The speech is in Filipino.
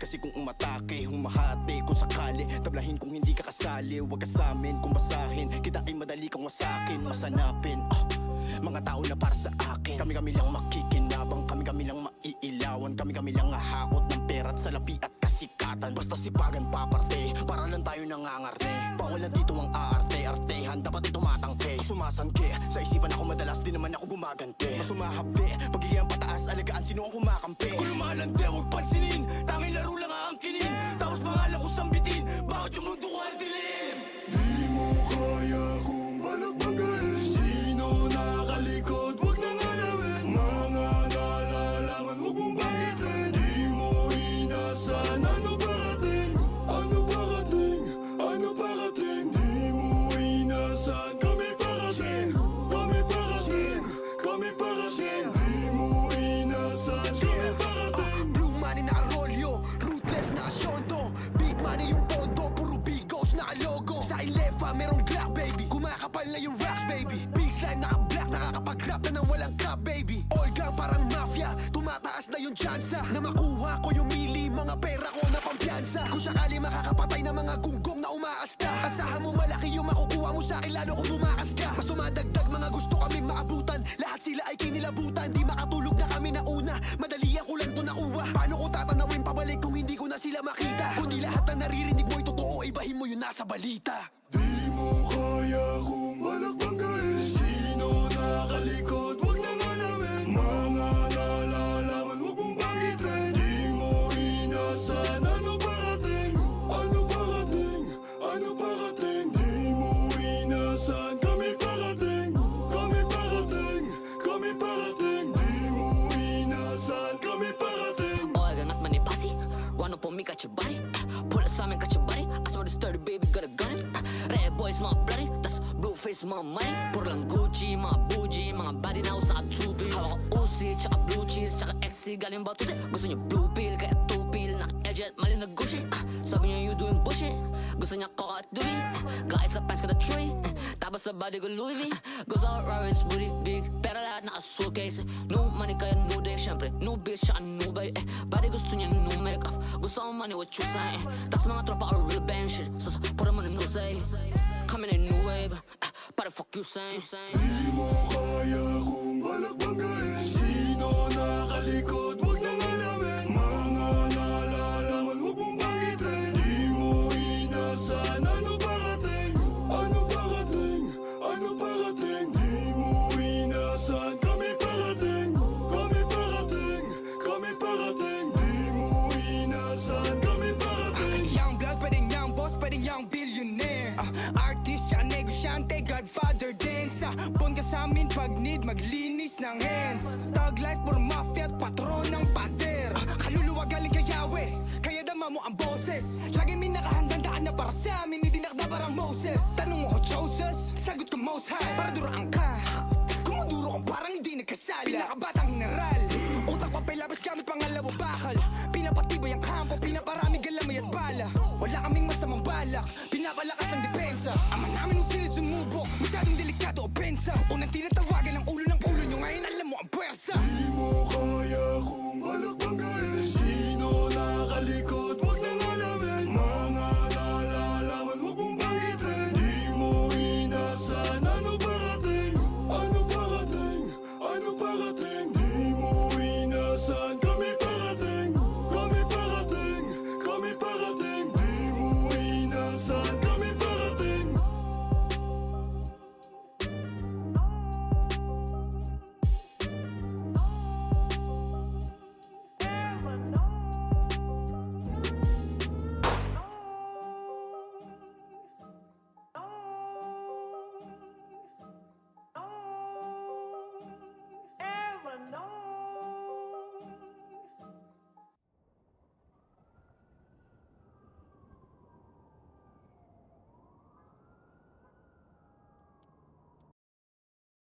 Kasi kung umatake, humahati kung sakali, tablahin kung hindi ka kasali. Huwag ka sa'min kung basahin, kita ay madali kang wasakin, masanapin. Mga tao na para sa akin, kami-kami lang makikinabang, kami-kami lang maiilawan, kami-kami lang hahakot ng pera't salapi at kasikatan. Basta sipagan paparte, para lang tayo nangangarte. Bawal na dito ang aarte-artehan, dapat tumatangke. Sumasangke, sa isipan ako madalas, di naman ako gumaganti. Masumahabi, pagiging pataas, alagaan sino ang kumakampi. Kung lumalante, huwag pansinin, tanging laro lang aangkinin. Tapos pangalan ko sambitin, bakit yung mundo ko ang dilim? Di mo kaya kung balagbagain, sino nakalikod, wag nang alamin. Mga nalalaman, huwag mong banggitin. Di mo inasan, ano parating? Ano parating? Ano parating? Di mo inasan, kami parating. Kami parating, kami parating. Di mo inasan, kami parating. Blue money naka-rolyo, ruthless naka-shondo. Big money yung pondo, puro bigos naka-logo. Sa ilefa merong Glock baby, kumakapal na yung racks baby. Big slime naka-black, nakakapag-rap na nang walang cap baby. All gang parang mafia, tumataas na yung tsansa na makuha ko yung mili, mga pera ko na pampiyansa. Kung sakali makakapatay na mga gunggong na umaasta, asahan mo malaki yung makukuha mo sa'kin lalo kung bumakas ka. Mas tumadagdag mga gusto kaming maabutan, lahat sila ay kinilabutan. Di makatulog na kami na una, madali ako lang to nakuha. Paano ko tatanawin pabalik kung hindi ko na sila makita? Kundi lahat na naririnig mo'y totoo, ibahin mo yun nasa balita. Di mo kaya kung balagbagain, sino nakalikod, wag nang alamin. Mga nalalaman, huwag mong banggitin. Di mo inasan, ano parating? Ano parating? Ano parating? Di mo inasan, kami parating. Kami parating, kami parating. Di mo inasan, kami parating. Oigan at manipasi, wanna pull me, got your body. Pull it Simon, got your body. I saw this dirty baby, got a gun. Red boys, mga bloody, tas blue face, mga money. Puro lang Gucci, mga bougie, mga body na usa ka tubis. Hawak ka Uzi, tsaka blue cheese, tsaka XC, galing ba tuti? Gusto niya blue pill, kaya two pill, naka-edge at mali na Gucci. Sabi niya you doing bullshit, gusto niya coca at doobie. Guys sa pants ka na Troy, tapos sa body ko Louis V. Goes out Roberts, booty big, pero lahat naka-suitcase. No money kaya no day, syempre, no bitch, tsaka no bay. Body gusto niya no makeup, gusto ang money what you say. Tas mga tropa are real band shit, so put them on the no say. Coming in a new wave, but the fuck you saying? Di mo kaya kung balagbagain, sino nakalikod, wag nang alamin. Mga nalalaman, huwag mong banggitin. Di mo inasan, ano parating? Ano parating? Ano parating? Di mo inasan, kami parating. Kami parating, kami parating. Di mo inasan, kami parating. Young blood, pwedeng young boss, pwedeng young billionaire. Artist, tsaka negosyante, godfather din. Sa phone ka sa amin pag need maglinis ng hands. Thug life, puro mafia at patron ng pader. Kaluluwa galing kay Yahweh, kaya dama mo ang boses. Lagi may nakahandang daan na para sa amin, hindi nakda parang Moses. Tanong mo ko Joseph, sagot ko most high. Para duraan ka, kumuduro ka parang hindi nagkasala. Pinakabatang general, utak papel labas gamit pangalawa bakal. Pinapatibay ang kampo, pinaparami galamay at bala. Wala kaming masamang balak, pinapalakas ang depensa. Ama namin kung sino sumubok, masyadong delikado opensa. Unang tinatawa